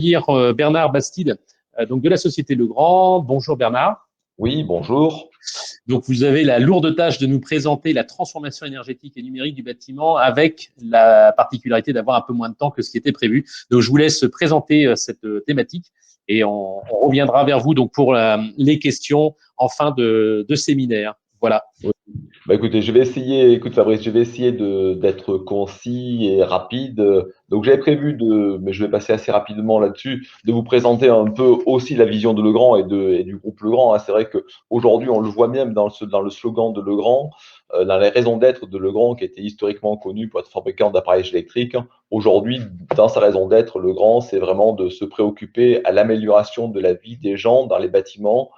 Bernard Bastide, donc de la société Legrand. Bonjour Bernard. Oui, bonjour. Donc vous avez la lourde tâche de nous présenter la transformation énergétique et numérique du bâtiment avec la particularité d'avoir un peu moins de temps que ce qui était prévu. Donc je vous laisse présenter cette thématique et on reviendra vers vous donc pour les questions en fin de séminaire. Voilà. Oui. Bah, écoutez, je vais essayer, écoute Fabrice, je vais essayer d'être concis et rapide. Donc j'avais prévu mais je vais passer assez rapidement là-dessus, de vous présenter un peu aussi la vision de Legrand et du groupe Legrand. C'est vrai qu'aujourd'hui, on le voit même dans le slogan de Legrand, dans les raisons d'être de Legrand, qui était historiquement connu pour être fabricant d'appareils électriques. Aujourd'hui, dans sa raison d'être, Legrand, c'est vraiment de se préoccuper à l'amélioration de la vie des gens dans les bâtiments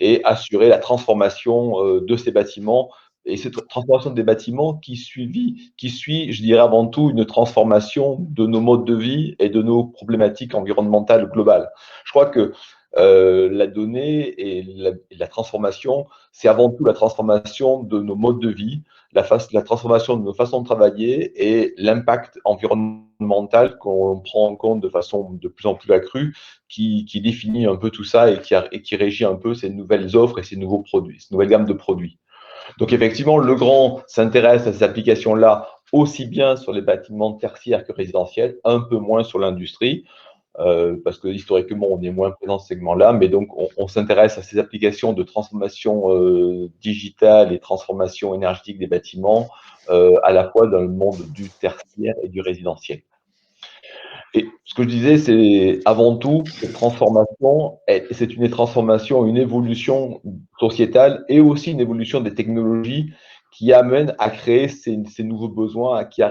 et assurer la transformation de ces bâtiments. Et cette transformation des bâtiments qui suit, je dirais avant tout, une transformation de nos modes de vie et de nos problématiques environnementales globales. Je crois que la donnée et la transformation, c'est avant tout la transformation de nos modes de vie, la transformation de nos façons de travailler et l'impact environnemental qu'on prend en compte de façon de plus en plus accrue, qui définit un peu tout ça et qui régit un peu ces nouvelles offres et ces nouveaux produits, ces nouvelles gammes de produits. Donc effectivement, Legrand s'intéresse à ces applications-là aussi bien sur les bâtiments tertiaires que résidentiels, un peu moins sur l'industrie, parce que historiquement, on est moins présent dans ce segment-là, mais donc on s'intéresse à ces applications de transformation digitale et transformation énergétique des bâtiments, à la fois dans le monde du tertiaire et du résidentiel. Et ce que je disais, c'est avant tout, cette transformation, c'est une transformation, une évolution sociétale et aussi une évolution des technologies qui amène à créer ces nouveaux besoins, qui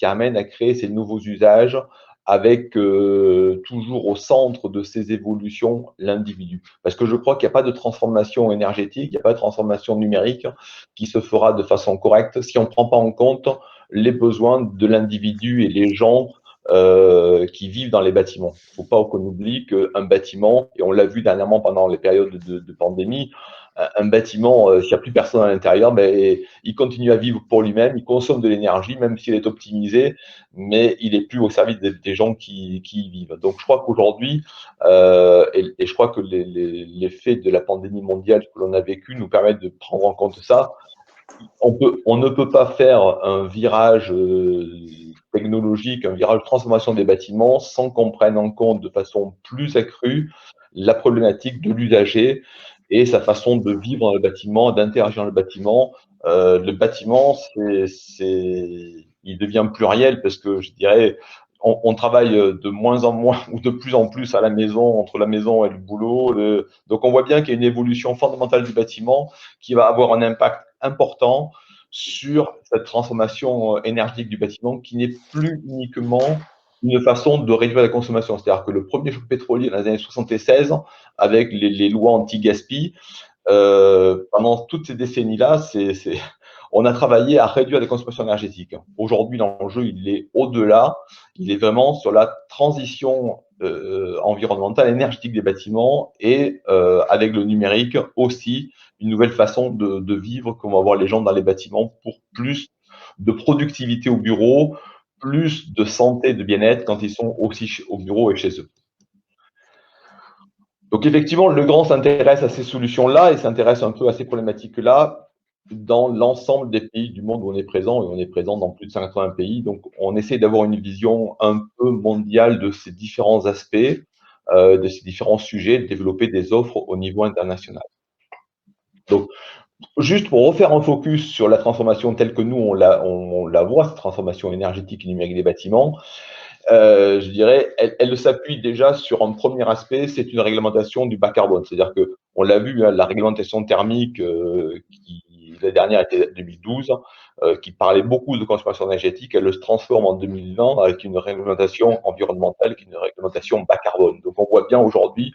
amène à créer ces nouveaux usages avec toujours au centre de ces évolutions l'individu. Parce que je crois qu'il n'y a pas de transformation énergétique, il n'y a pas de transformation numérique qui se fera de façon correcte si on ne prend pas en compte les besoins de l'individu et les gens qui vivent dans les bâtiments. Il ne faut pas qu'on oublie qu'un bâtiment, et on l'a vu dernièrement pendant les périodes de pandémie, un bâtiment, s'il n'y a plus personne à l'intérieur, ben, il continue à vivre pour lui-même, il consomme de l'énergie, même s'il est optimisé, mais il n'est plus au service des gens qui y vivent. Donc je crois qu'aujourd'hui, et je crois que les faits de la pandémie mondiale que l'on a vécu nous permettent de prendre en compte ça. On ne peut pas faire un virage technologique, un virage de transformation des bâtiments sans qu'on prenne en compte de façon plus accrue la problématique de l'usager et sa façon de vivre dans le bâtiment, d'interagir dans le bâtiment. Le bâtiment, il devient pluriel parce que je dirais, on travaille de moins en moins ou de plus en plus à la maison, entre la maison et le boulot. Donc on voit bien qu'il y a une évolution fondamentale du bâtiment qui va avoir un impact important sur cette transformation énergétique du bâtiment qui n'est plus uniquement une façon de réduire la consommation. C'est-à-dire que le premier choc pétrolier dans les années 76, avec les lois anti-gaspi, pendant toutes ces décennies-là, on a travaillé à réduire la consommation énergétique. Aujourd'hui, l'enjeu, il est au-delà. Il est vraiment sur la transition environnementale, énergétique des bâtiments et avec le numérique aussi, une nouvelle façon de vivre qu'on va voir les gens dans les bâtiments pour plus de productivité au bureau, plus de santé, de bien-être quand ils sont aussi au bureau et chez eux. Donc effectivement, Legrand s'intéresse à ces solutions-là et s'intéresse un peu à ces problématiques-là dans l'ensemble des pays du monde où on est présent, et on est présent dans plus de 180 pays. Donc on essaie d'avoir une vision un peu mondiale de ces différents aspects, de ces différents sujets, de développer des offres au niveau international. Donc, juste pour refaire un focus sur la transformation telle que nous, on la voit, cette transformation énergétique et numérique des bâtiments, je dirais, elle s'appuie déjà sur un premier aspect, c'est une réglementation du bas carbone. C'est-à-dire que, on l'a vu, la réglementation thermique, la dernière était 2012, qui parlait beaucoup de consommation énergétique, elle se transforme en 2020 avec une réglementation environnementale, qui est une réglementation bas carbone. Donc on voit bien aujourd'hui,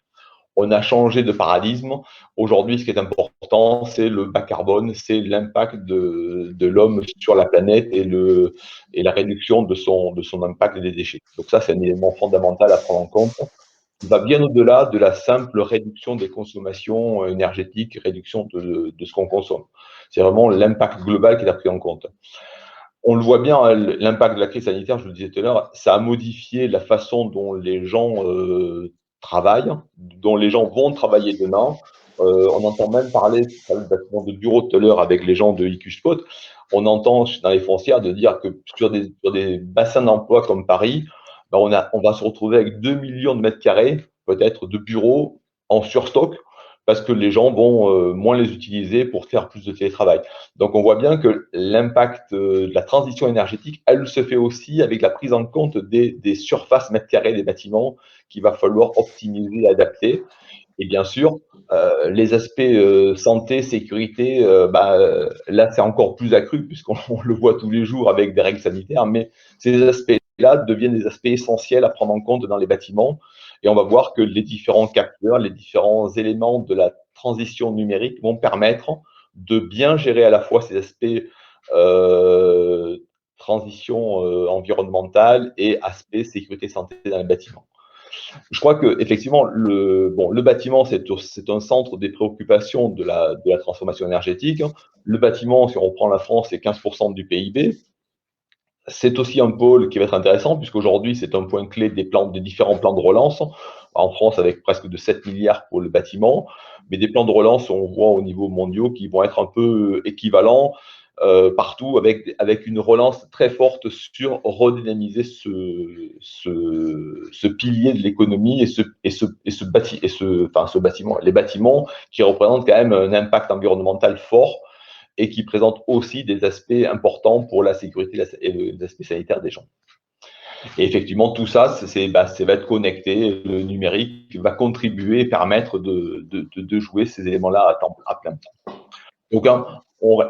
on a changé de paradigme. Aujourd'hui, ce qui est important, c'est le bas carbone, c'est l'impact de l'homme sur la planète et la réduction de son impact des déchets. Donc ça, c'est un élément fondamental à prendre en compte. Il va bien au-delà de la simple réduction des consommations énergétiques, réduction de ce qu'on consomme. C'est vraiment l'impact global qu'il a pris en compte. on le voit bien, l'impact de la crise sanitaire, je le disais tout à l'heure, ça a modifié la façon dont les gens travaillent, dont les gens vont travailler demain. On entend même parler, tu parlais de bâtiment de bureau tout à l'heure avec les gens de IQ Spot, on entend dans les foncières de dire que sur des bassins d'emploi comme Paris, ben on va se retrouver avec 2 millions de mètres carrés, peut-être, de bureaux en surstock, parce que les gens vont moins les utiliser pour faire plus de télétravail. Donc on voit bien que l'impact de la transition énergétique, elle se fait aussi avec la prise en compte des surfaces mètres carrés des bâtiments qu'il va falloir optimiser et adapter. Et bien sûr, les aspects santé, sécurité, là c'est encore plus accru puisqu'on le voit tous les jours avec des règles sanitaires, mais ces aspects-là deviennent des aspects essentiels à prendre en compte dans les bâtiments. Et on va voir que les différents capteurs, les différents éléments de la transition numérique vont permettre de bien gérer à la fois ces aspects transition environnementale et aspects sécurité santé dans les bâtiments. Je crois que effectivement le bâtiment c'est un centre des préoccupations de la transformation énergétique. Le bâtiment, si on reprend la France, c'est 15% du PIB. C'est aussi un pôle qui va être intéressant puisqu'aujourd'hui c'est un point clé des différents plans de relance. En France, avec presque de 7 milliards pour le bâtiment, mais des plans de relance, on voit au niveau mondial, qui vont être un peu équivalents partout, avec une relance très forte sur redynamiser ce pilier de l'économie et ce bâtiment, les bâtiments qui représentent quand même un impact environnemental fort et qui présentent aussi des aspects importants pour la sécurité et les aspects sanitaires des gens. Et effectivement, tout ça, ça va être connecté. Le numérique va contribuer et permettre de jouer ces éléments-là à plein temps. Donc,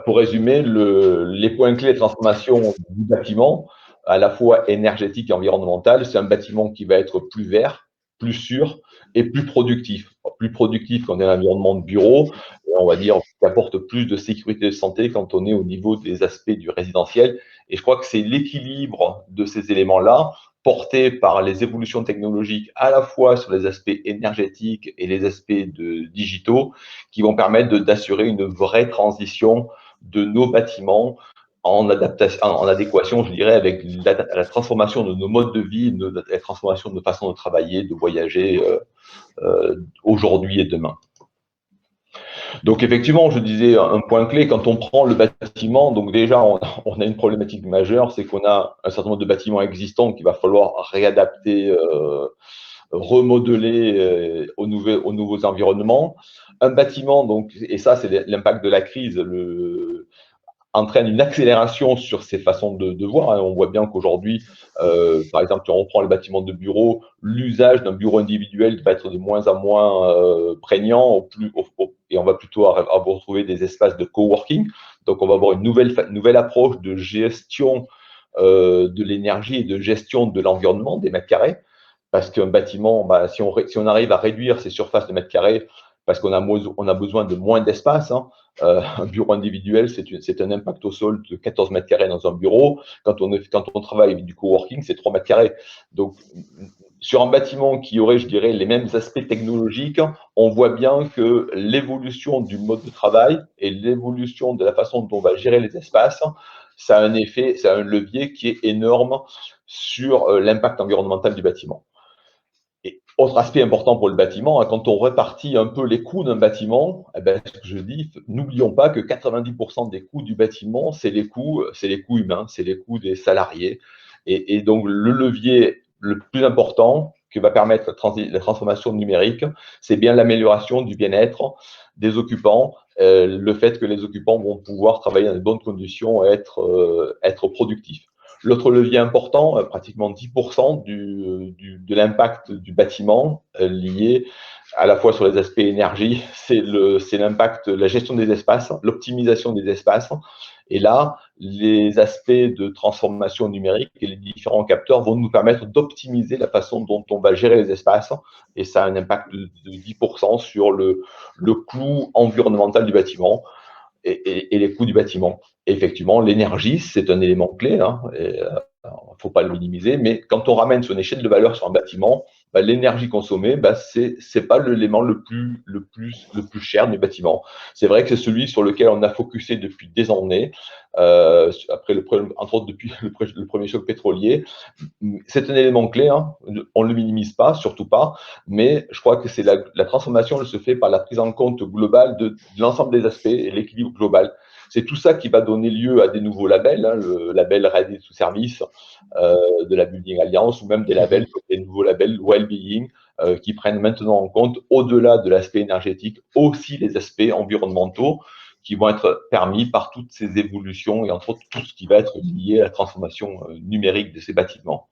pour résumer, les points clés de transformation du bâtiment, à la fois énergétique et environnemental, c'est un bâtiment qui va être plus vert, plus sûr et plus productif. Plus productif quand on est un environnement de bureau, on va dire qui apporte plus de sécurité et de santé quand on est au niveau des aspects du résidentiel. Et je crois que c'est l'équilibre de ces éléments-là, porté par les évolutions technologiques à la fois sur les aspects énergétiques et les aspects digitaux, qui vont permettre d'assurer une vraie transition de nos bâtiments en adéquation, je dirais, avec la transformation de nos modes de vie, la transformation de nos façons de travailler, de voyager aujourd'hui et demain. Donc effectivement, je disais un point clé, quand on prend le bâtiment, donc déjà on a une problématique majeure, c'est qu'on a un certain nombre de bâtiments existants qu'il va falloir réadapter, remodeler aux nouveaux environnements. Un bâtiment, donc, et ça c'est l'impact de la crise, entraîne une accélération sur ces façons de voir. On voit bien qu'aujourd'hui, par exemple, si on reprend les bâtiments de bureaux, l'usage d'un bureau individuel va être de moins en moins prégnant, et on va plutôt retrouver des espaces de coworking. Donc, on va avoir une nouvelle approche de gestion de l'énergie et de gestion de l'environnement, des mètres carrés. Parce qu'un bâtiment, si on arrive à réduire ses surfaces de mètres carrés, parce qu'on a besoin de moins d'espace, un bureau individuel, c'est un impact au sol de 14 mètres carrés dans un bureau. Quand on travaille avec du coworking, c'est 3 mètres carrés. Donc, sur un bâtiment qui aurait, je dirais, les mêmes aspects technologiques, on voit bien que l'évolution du mode de travail et l'évolution de la façon dont on va gérer les espaces, ça a un effet, ça a un levier qui est énorme sur l'impact environnemental du bâtiment. Et autre aspect important pour le bâtiment, quand on répartit un peu les coûts d'un bâtiment, ce que je dis, n'oublions pas que 90% des coûts du bâtiment, c'est les coûts humains, c'est les coûts des salariés. Et donc, le levier le plus important que va permettre la transformation numérique, c'est bien l'amélioration du bien-être des occupants, le fait que les occupants vont pouvoir travailler dans de bonnes conditions et être productifs. L'autre levier important, pratiquement 10% de l'impact du bâtiment lié à la fois sur les aspects énergie, c'est l'impact, la gestion des espaces, l'optimisation des espaces. Et là, les aspects de transformation numérique et les différents capteurs vont nous permettre d'optimiser la façon dont on va gérer les espaces. Et ça a un impact de 10% sur le coût environnemental du bâtiment et les coûts du bâtiment. Et effectivement, l'énergie, c'est un élément clé, il ne faut pas le minimiser, mais quand on ramène son échelle de valeur sur un bâtiment, l'énergie consommée, c'est pas l'élément le plus cher des bâtiments. C'est vrai que c'est celui sur lequel on a focusé depuis des années, après entre autres depuis le premier choc pétrolier. C'est un élément clé, hein. On ne le minimise pas, surtout pas, mais je crois que c'est la transformation, elle se fait par la prise en compte globale de l'ensemble des aspects et l'équilibre global. C'est tout ça qui va donner lieu à des nouveaux labels, hein, le label Ready to Service de la Building Alliance, ou même des nouveaux labels Well-being, qui prennent maintenant en compte, au-delà de l'aspect énergétique, aussi les aspects environnementaux qui vont être permis par toutes ces évolutions et entre autres tout ce qui va être lié à la transformation numérique de ces bâtiments.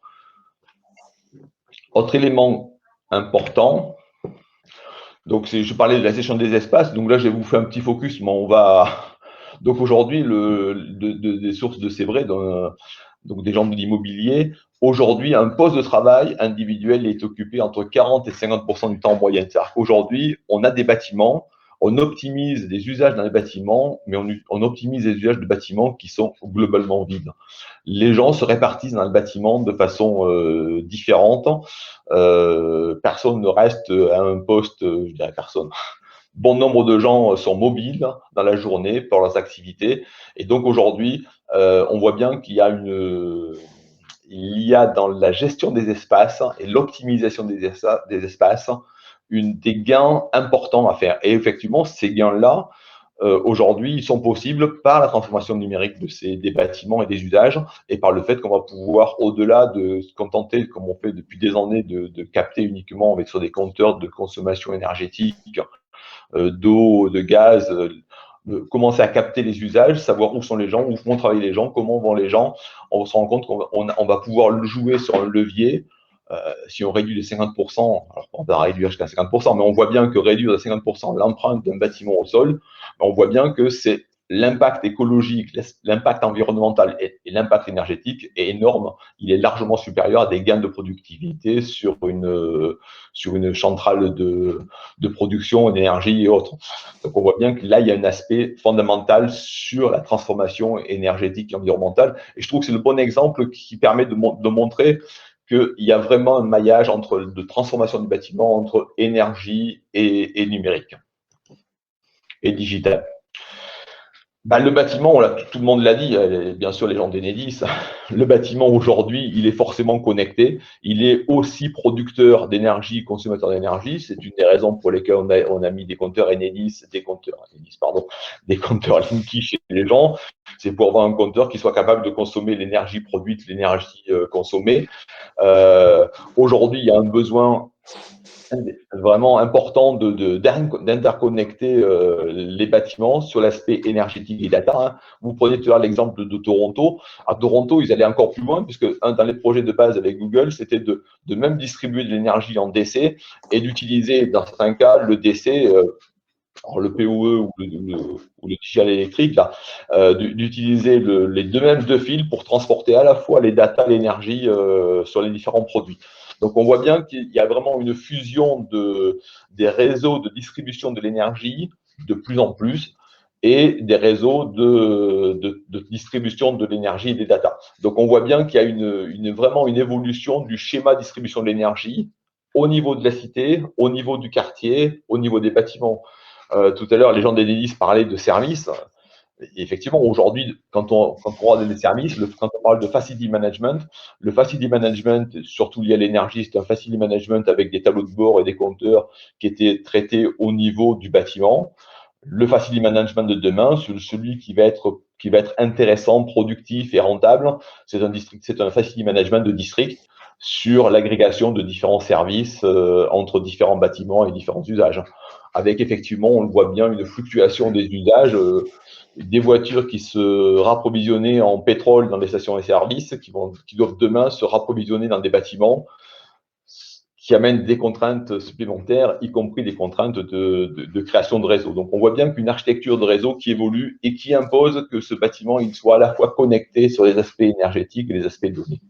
Autre élément important, donc je parlais de la gestion des espaces, donc là je vais vous faire un petit focus, mais on va… Donc aujourd'hui, des sources de Sévray, donc des gens de l'immobilier, aujourd'hui un poste de travail individuel est occupé entre 40 et 50% du temps en moyenne. C'est-à-dire qu'aujourd'hui, on a des bâtiments, on optimise des usages dans les bâtiments, mais on optimise les usages de bâtiments qui sont globalement vides. Les gens se répartissent dans le bâtiment de façon différente. Personne ne reste à un poste, je dirais personne. Bon nombre de gens sont mobiles dans la journée pour leurs activités. Et donc aujourd'hui, on voit bien qu'il y a dans la gestion des espaces et l'optimisation des espaces des gains importants à faire. Et effectivement, ces gains-là, aujourd'hui, ils sont possibles par la transformation numérique des bâtiments et des usages, et par le fait qu'on va pouvoir, au-delà de se contenter, comme on fait depuis des années, de capter uniquement sur des compteurs de consommation énergétique, d'eau, de gaz, commencer à capter les usages, savoir où sont les gens, où vont travailler les gens, comment vont les gens. On se rend compte qu'on va pouvoir le jouer sur un levier. Si on réduit les 50%, alors on va réduire jusqu'à 50%, mais on voit bien que réduire de 50% l'empreinte d'un bâtiment au sol, on voit bien que c'est l'impact écologique, l'impact environnemental et l'impact énergétique est énorme. Il est largement supérieur à des gains de productivité sur une centrale de production d'énergie et autres. Donc on voit bien que là, il y a un aspect fondamental sur la transformation énergétique et environnementale. Et je trouve que c'est le bon exemple qui permet de montrer qu'il y a vraiment un maillage de transformation du bâtiment entre énergie et numérique et digital. Le bâtiment, tout le monde l'a dit, bien sûr les gens d'Enedis, le bâtiment aujourd'hui, il est forcément connecté, il est aussi producteur d'énergie, consommateur d'énergie, c'est une des raisons pour lesquelles on a mis des compteurs des compteurs Linky chez les gens, c'est pour avoir un compteur qui soit capable de consommer l'énergie produite, l'énergie consommée. Aujourd'hui, il y a un besoin vraiment important d'interconnecter les bâtiments sur l'aspect énergétique et data. Hein. Vous prenez tout à l'heure l'exemple de Toronto. À Toronto, ils allaient encore plus loin, puisque dans les projets de base avec Google, c'était de même distribuer de l'énergie en DC et d'utiliser, dans certains cas, le DC, le POE ou le digital électrique, d'utiliser les deux fils pour transporter à la fois les data et l'énergie sur les différents produits. Donc, on voit bien qu'il y a vraiment une fusion des réseaux de distribution de l'énergie de plus en plus et des réseaux de distribution de l'énergie et des data. Donc, on voit bien qu'il y a vraiment une évolution du schéma de distribution de l'énergie au niveau de la cité, au niveau du quartier, au niveau des bâtiments. Tout à l'heure, les gens d'Enedis parlaient de services. Et effectivement, aujourd'hui, quand on regarde les services, quand on parle de facility management, le facility management, surtout lié à l'énergie, c'est un facility management avec des tableaux de bord et des compteurs qui étaient traités au niveau du bâtiment. Le facility management de demain, celui qui va être intéressant, productif et rentable, c'est un facility management de district sur l'agrégation de différents services entre différents bâtiments et différents usages. Avec effectivement, on le voit bien, une fluctuation des usages, des voitures qui se rapprovisionnaient en pétrole dans les stations et services, qui doivent demain se rapprovisionner dans des bâtiments, qui amènent des contraintes supplémentaires, y compris des contraintes de création de réseau. Donc on voit bien qu'une architecture de réseau qui évolue et qui impose que ce bâtiment il soit à la fois connecté sur les aspects énergétiques et les aspects données.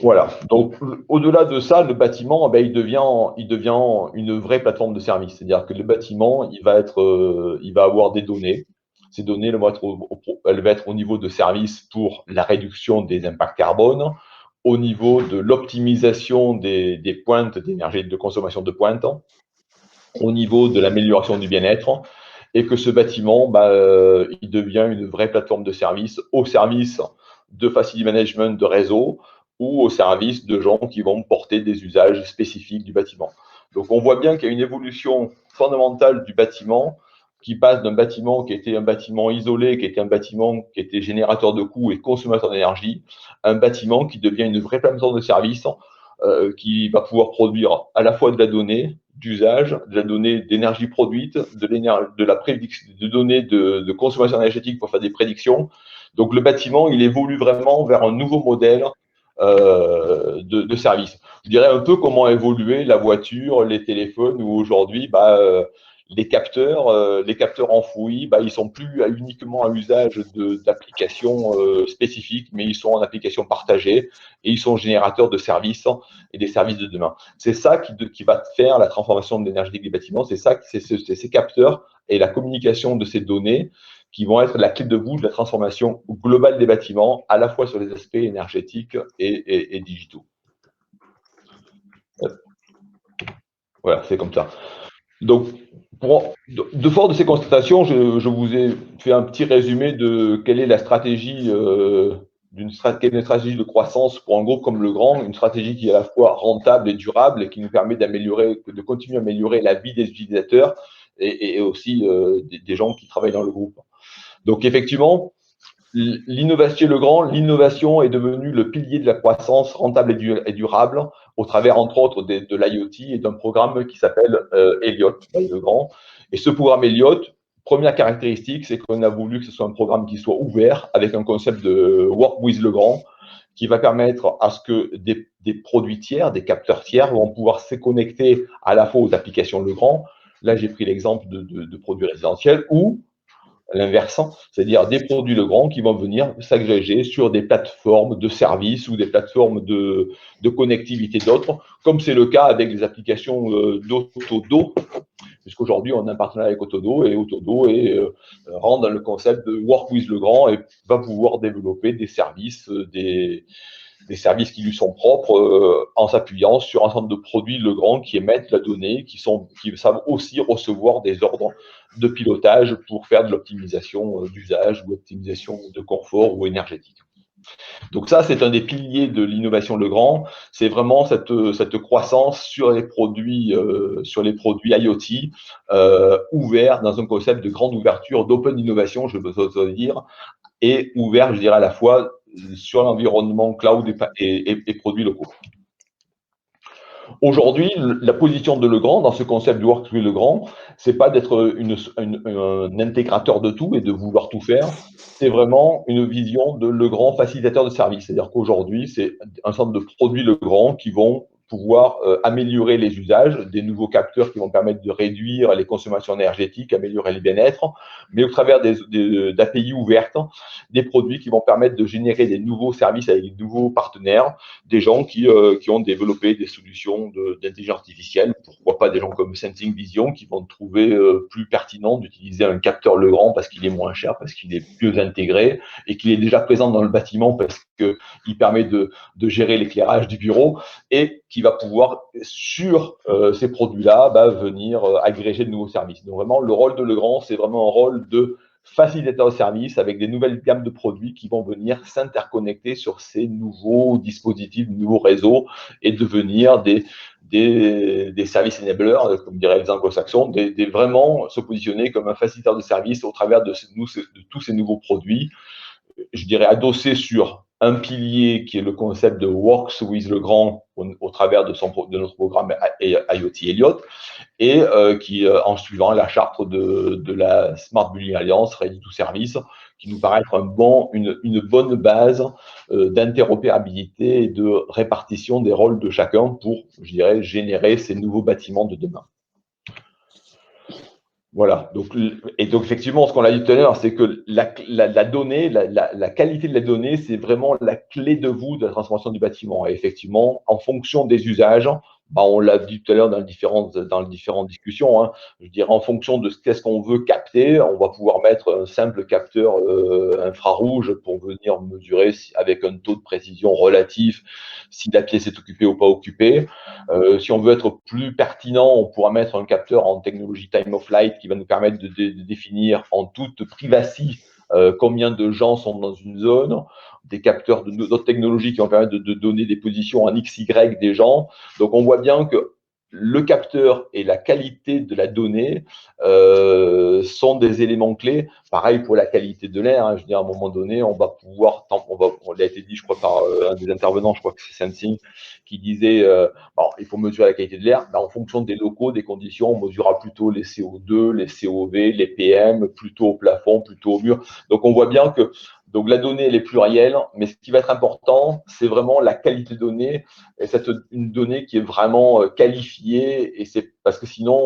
Voilà. Donc, au-delà de ça, le bâtiment, il devient une vraie plateforme de service. C'est-à-dire que le bâtiment, il va avoir des données. Ces données, elles vont être au niveau de service pour la réduction des impacts carbone, au niveau de l'optimisation des pointes d'énergie de consommation de pointe, au niveau de l'amélioration du bien-être, et que ce bâtiment, il devient une vraie plateforme de service au service de facility management de réseau ou au service de gens qui vont porter des usages spécifiques du bâtiment. Donc on voit bien qu'il y a une évolution fondamentale du bâtiment qui passe d'un bâtiment qui était un bâtiment isolé, qui était un bâtiment qui était générateur de coûts et consommateur d'énergie, à un bâtiment qui devient une vraie plateforme de service qui va pouvoir produire à la fois de la donnée d'usage, de la donnée d'énergie produite, de données de consommation énergétique pour faire des prédictions. Donc le bâtiment, il évolue vraiment vers un nouveau modèle de service. Je dirais un peu comment a évolué la voiture, les téléphones, où aujourd'hui, les capteurs enfouis, ils sont plus uniquement à usage d'applications spécifiques, mais ils sont en application partagée et ils sont générateurs de services et des services de demain. C'est ça qui va faire la transformation de l'énergie des bâtiments, c'est ces capteurs et la communication de ces données qui vont être la clé de voûte de la transformation globale des bâtiments, à la fois sur les aspects énergétiques et digitaux. Voilà, c'est comme ça. Donc, de fort de ces constatations, je vous ai fait un petit résumé de quelle est la stratégie une stratégie de croissance pour un groupe comme Legrand, une stratégie qui est à la fois rentable et durable et qui nous permet de continuer à améliorer la vie des utilisateurs et aussi des gens qui travaillent dans le groupe. Donc, effectivement, l'innovation est devenue le pilier de la croissance rentable et durable au travers, entre autres, de l'IoT et d'un programme qui s'appelle Elliott by Legrand. Et ce programme Elliott, première caractéristique, c'est qu'on a voulu que ce soit un programme qui soit ouvert avec un concept de Work with Legrand qui va permettre à ce que des produits tiers, des capteurs tiers vont pouvoir se connecter à la fois aux applications Legrand. Là, j'ai pris l'exemple de produits résidentiels ou l'inverse, c'est-à-dire des produits Legrand qui vont venir s'agréger sur des plateformes de services ou des plateformes de connectivité d'autres, comme c'est le cas avec les applications d'Autodo, puisqu'aujourd'hui on a un partenariat avec Autodo et Autodo rentre dans le concept de Work with Legrand et va pouvoir développer des services, des services qui lui sont propres en s'appuyant sur un ensemble de produits Legrand qui émettent la donnée, qui savent aussi recevoir des ordres de pilotage pour faire de l'optimisation d'usage ou optimisation de confort ou énergétique. Donc ça, c'est un des piliers de l'innovation Legrand. C'est vraiment cette croissance sur les produits IoT ouverts dans un concept de grande ouverture, d'open innovation, je veux dire, et ouvert, je dirais, à la fois sur l'environnement cloud et produits locaux. Aujourd'hui, la position de Legrand, dans ce concept de Work with Legrand, c'est pas d'être un intégrateur de tout et de vouloir tout faire. C'est vraiment une vision de Legrand facilitateur de service. C'est-à-dire qu'aujourd'hui, c'est un ensemble de produits Legrand qui vont pouvoir améliorer les usages, des nouveaux capteurs qui vont permettre de réduire les consommations énergétiques, améliorer le bien-être, mais au travers d'API ouvertes, des produits qui vont permettre de générer des nouveaux services avec de nouveaux partenaires, des gens qui ont développé des solutions d'intelligence artificielle, pourquoi pas des gens comme Sensing Vision qui vont trouver plus pertinent d'utiliser un capteur Legrand parce qu'il est moins cher, parce qu'il est mieux intégré et qu'il est déjà présent dans le bâtiment parce qu'il permet de gérer l'éclairage du bureau et qui va pouvoir, sur ces produits-là, venir agréger de nouveaux services. Donc vraiment, le rôle de Legrand, c'est vraiment un rôle de facilitateur de service avec des nouvelles gammes de produits qui vont venir s'interconnecter sur ces nouveaux dispositifs, nouveaux réseaux et devenir des services enablers, comme diraient les anglo-saxons, vraiment se positionner comme un facilitateur de service au travers de tous ces nouveaux produits, je dirais adossés sur un pilier qui est le concept de Works with Legrand au travers de notre programme IoT Elliott et qui, en suivant la charte de la Smart Building Alliance, Ready to Service, qui nous paraît être une bonne base d'interopérabilité et de répartition des rôles de chacun pour, je dirais, générer ces nouveaux bâtiments de demain. Voilà. Donc, effectivement, ce qu'on a dit tout à l'heure, c'est que la donnée, la qualité de la donnée, c'est vraiment la clé de voûte de la transformation du bâtiment. Et effectivement, en fonction des usages, on l'a dit tout à l'heure dans les différentes discussions, hein. Je dirais en fonction de qu'est-ce qu'on veut capter, on va pouvoir mettre un simple capteur infrarouge pour venir mesurer avec un taux de précision relatif si la pièce est occupée ou pas occupée. Si on veut être plus pertinent, on pourra mettre un capteur en technologie time of flight qui va nous permettre de définir en toute privacité combien de gens sont dans une zone, des capteurs d'autres technologies qui vont permettre de donner des positions en X, Y des gens. Donc, on voit bien que le capteur et la qualité de la donnée sont des éléments clés. Pareil pour la qualité de l'air. Hein. Je veux dire, à un moment donné, on va pouvoir, on l'a été dit, je crois, par un des intervenants, je crois que c'est Sensing, qui disait bon, il faut mesurer la qualité de l'air. Ben, en fonction des locaux, des conditions, on mesurera plutôt les CO2, les COV, les PM, plutôt au plafond, plutôt au mur. Donc, on voit bien que donc la donnée, elle est plurielle, mais ce qui va être important, c'est vraiment la qualité de donnée, et une donnée qui est vraiment qualifiée, et c'est parce que sinon,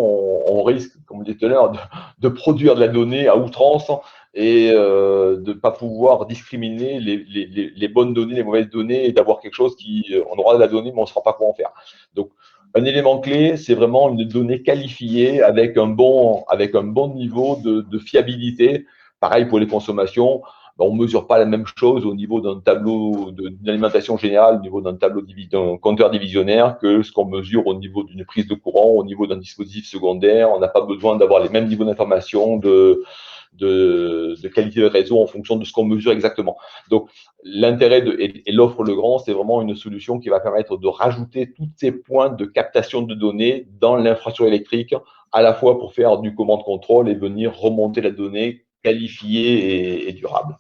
on risque, comme on disait tout à l'heure, de produire de la donnée à outrance et de ne pas pouvoir discriminer les bonnes données, les mauvaises données, et d'avoir quelque chose on aura de la donnée, mais on ne saura pas quoi en faire. Donc, un élément clé, c'est vraiment une donnée qualifiée avec un bon niveau de fiabilité. Pareil pour les consommations. On ne mesure pas la même chose au niveau d'un tableau d'alimentation générale, au niveau d'un d'un compteur divisionnaire, que ce qu'on mesure au niveau d'une prise de courant, au niveau d'un dispositif secondaire. On n'a pas besoin d'avoir les mêmes niveaux d'information, de qualité de réseau en fonction de ce qu'on mesure exactement. Donc, l'intérêt et l'offre Legrand, c'est vraiment une solution qui va permettre de rajouter tous ces points de captation de données dans l'infrastructure électrique, à la fois pour faire du command contrôle et venir remonter la donnée qualifiée et durable.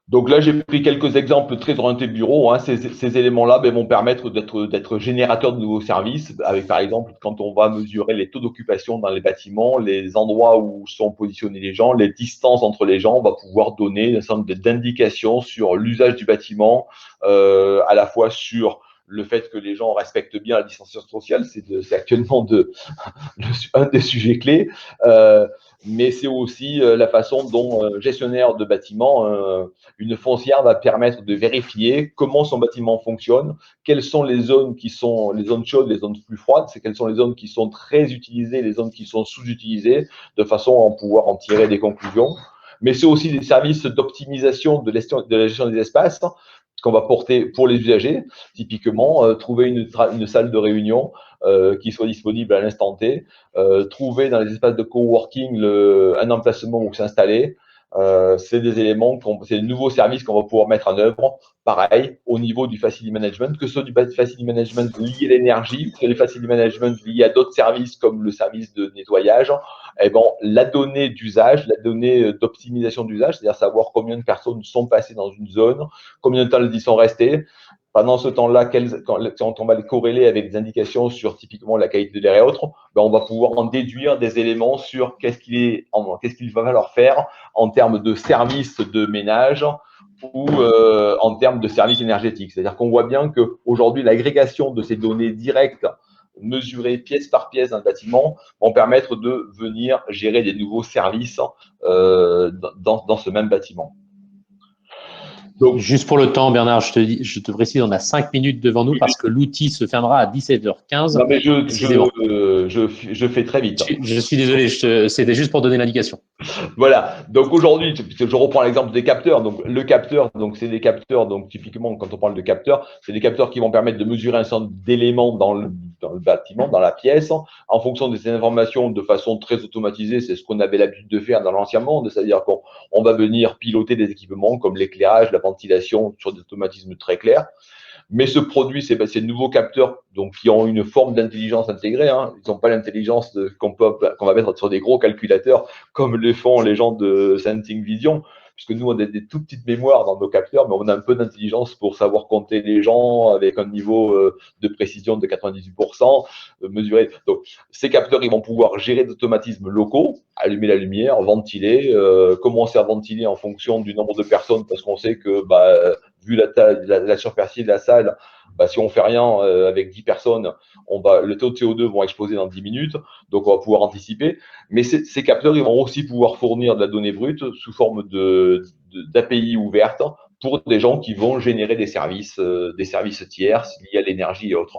Donc là, j'ai pris quelques exemples très orientés bureau. Hein. Ces éléments-là vont permettre d'être générateurs de nouveaux services. Avec, par exemple, quand on va mesurer les taux d'occupation dans les bâtiments, les endroits où sont positionnés les gens, les distances entre les gens, on va pouvoir donner un certain nombre d'indications sur l'usage du bâtiment, à la fois sur le fait que les gens respectent bien la distanciation sociale, c'est actuellement un des sujets clés, mais c'est aussi la façon dont gestionnaire de bâtiment, une foncière va permettre de vérifier comment son bâtiment fonctionne, quelles sont les zones qui sont les zones chaudes, les zones plus froides, c'est quelles sont les zones qui sont très utilisées, les zones qui sont sous-utilisées, de façon à pouvoir en tirer des conclusions. Mais c'est aussi des services d'optimisation de la gestion des espaces qu'on va porter pour les usagers, typiquement trouver une salle de réunion qui soit disponible à l'instant T, trouver dans les espaces de coworking un emplacement où s'installer. C'est des éléments, c'est des nouveaux services qu'on va pouvoir mettre en œuvre, pareil, au niveau du facility management, que ce soit du facility management lié à l'énergie, que ce soit du facility management lié à d'autres services comme le service de nettoyage. Eh ben, la donnée d'usage, la donnée d'optimisation d'usage, c'est-à-dire savoir combien de personnes sont passées dans une zone, combien de temps elles y sont restées. Pendant ce temps-là, quand on va les corréler avec des indications sur typiquement la qualité de l'air et autres, ben on va pouvoir en déduire des éléments sur qu'est-ce qu'il va falloir faire en termes de services de ménage ou en termes de services énergétiques. C'est-à-dire qu'on voit bien qu'aujourd'hui, l'agrégation de ces données directes mesurées pièce par pièce d'un bâtiment vont permettre de venir gérer des nouveaux services dans ce même bâtiment. Donc, juste pour le temps, Bernard, je te précise, on a 5 minutes devant nous parce que l'outil se fermera à 17h15. Non, mais je fais très vite. Je suis désolé, c'était juste pour donner l'indication. Voilà. Donc aujourd'hui, je reprends l'exemple des capteurs. Donc le capteur, c'est des capteurs. Donc typiquement, quand on parle de capteurs, c'est des capteurs qui vont permettre de mesurer un certain nombre d'éléments dans le bâtiment, dans la pièce, en fonction de ces informations de façon très automatisée. C'est ce qu'on avait l'habitude de faire dans l'ancien monde, c'est-à-dire qu'on va venir piloter des équipements comme l'éclairage, la ventilation sur des automatismes très clairs. Mais ce produit, c'est ces nouveaux capteurs donc, qui ont une forme d'intelligence intégrée. Hein. Ils n'ont pas l'intelligence qu'on va mettre sur des gros calculateurs comme le font les gens de Sensing Vision, puisque nous, on a des tout petites mémoires dans nos capteurs, mais on a un peu d'intelligence pour savoir compter les gens avec un niveau de précision de 98%, mesurer. Donc, ces capteurs, ils vont pouvoir gérer des automatismes locaux, allumer la lumière, ventiler, commencer à ventiler en fonction du nombre de personnes, parce qu'on sait que vu la taille, la superficie de la salle, si on fait rien avec 10 personnes, le taux de CO2 vont exploser dans 10 minutes, donc on va pouvoir anticiper. Mais ces capteurs, ils vont aussi pouvoir fournir de la donnée brute sous forme d'API ouverte pour des gens qui vont générer des services tiers liés à l'énergie et autres.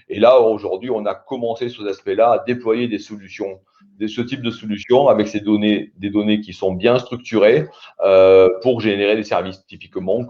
Et là, aujourd'hui, on a commencé sur cet aspect-là à déployer des solutions, ce type de solutions avec des données qui sont bien structurées pour générer des services. Typiquement,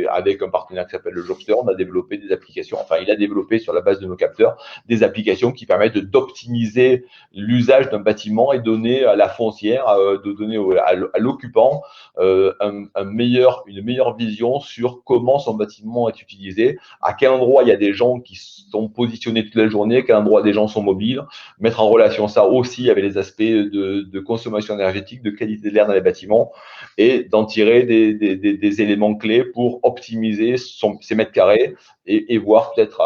avec un partenaire qui s'appelle le Jobster, on a développé des applications, enfin, il a développé sur la base de nos capteurs des applications qui permettent d'optimiser l'usage d'un bâtiment et donner à la foncière, de donner à l'occupant une meilleure vision sur comment son bâtiment est utilisé, à quel endroit il y a des gens qui sont positionnés toute la journée, à quel endroit des gens sont mobiles, mettre en relation ça aussi avec les aspects de consommation énergétique, de qualité de l'air dans les bâtiments, et d'en tirer des éléments clés pour optimiser ses mètres carrés et voir peut-être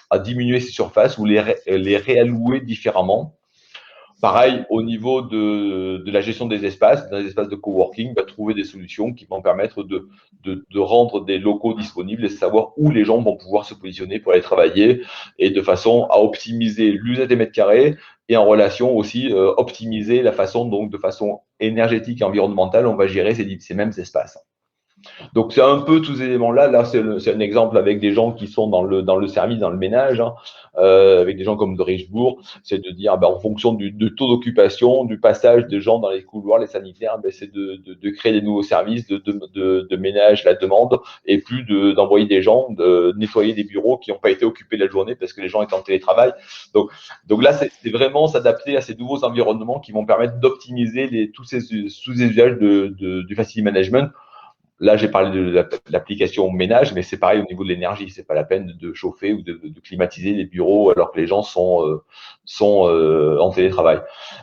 à diminuer ses surfaces ou les réallouer différemment. Pareil, au niveau de la gestion des espaces, dans les espaces de coworking, trouver des solutions qui vont permettre de rendre des locaux disponibles et savoir où les gens vont pouvoir se positionner pour aller travailler, et de façon à optimiser l'usage des mètres carrés et en relation aussi optimiser la façon, donc de façon énergétique et environnementale, on va gérer ces mêmes espaces. Donc, c'est un peu tous ces éléments-là. Là, c'est un exemple avec des gens qui sont dans le service, dans le ménage, avec des gens comme de Richebourg. C'est de dire, en fonction du taux d'occupation, du passage des gens dans les couloirs, les sanitaires, c'est de créer des nouveaux services de ménage, la demande, et plus d'envoyer des gens, de nettoyer des bureaux qui n'ont pas été occupés la journée parce que les gens étaient en télétravail. Donc là, c'est vraiment s'adapter à ces nouveaux environnements qui vont permettre d'optimiser tous ces usages du facility management. Là, j'ai parlé de l'application ménage, mais c'est pareil au niveau de l'énergie. C'est pas la peine de chauffer ou de climatiser les bureaux alors que les gens sont en télétravail.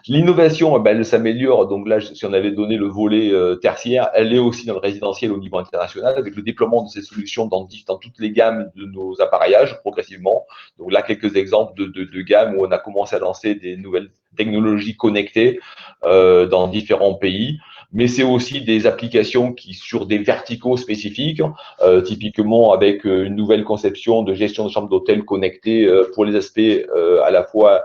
L'innovation, elle s'améliore. Donc là, si on avait donné le volet tertiaire, elle est aussi dans le résidentiel au niveau international, avec le déploiement de ces solutions dans toutes les gammes de nos appareillages progressivement. Donc là, quelques exemples de gammes où on a commencé à lancer des nouvelles technologies connectées dans différents pays. Mais c'est aussi des applications qui sur des verticaux spécifiques, typiquement avec une nouvelle conception de gestion de chambres d'hôtel connectées pour les aspects à la fois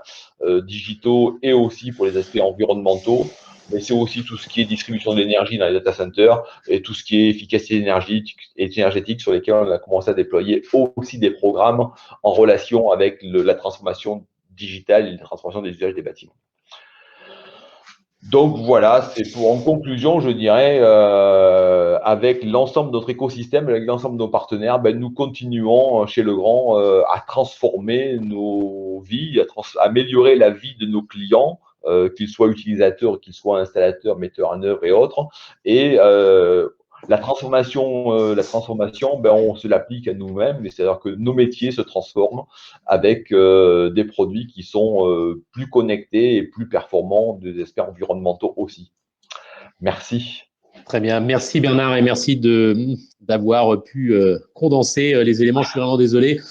digitaux et aussi pour les aspects environnementaux. Mais c'est aussi tout ce qui est distribution de l'énergie dans les data centers et tout ce qui est efficacité énergétique sur lesquels on a commencé à déployer aussi des programmes en relation avec la transformation digitale et la transformation des usages des bâtiments. Donc voilà, c'est en conclusion, je dirais, avec l'ensemble de notre écosystème, avec l'ensemble de nos partenaires, nous continuons chez Legrand à transformer nos vies, à améliorer la vie de nos clients, qu'ils soient utilisateurs, qu'ils soient installateurs, metteurs en œuvre et autres. Et la transformation, on se l'applique à nous-mêmes, c'est-à-dire que nos métiers se transforment avec des produits qui sont plus connectés et plus performants, des aspects environnementaux aussi. Merci. Très bien, merci Bernard et merci d'avoir pu condenser les éléments. Je suis vraiment désolé.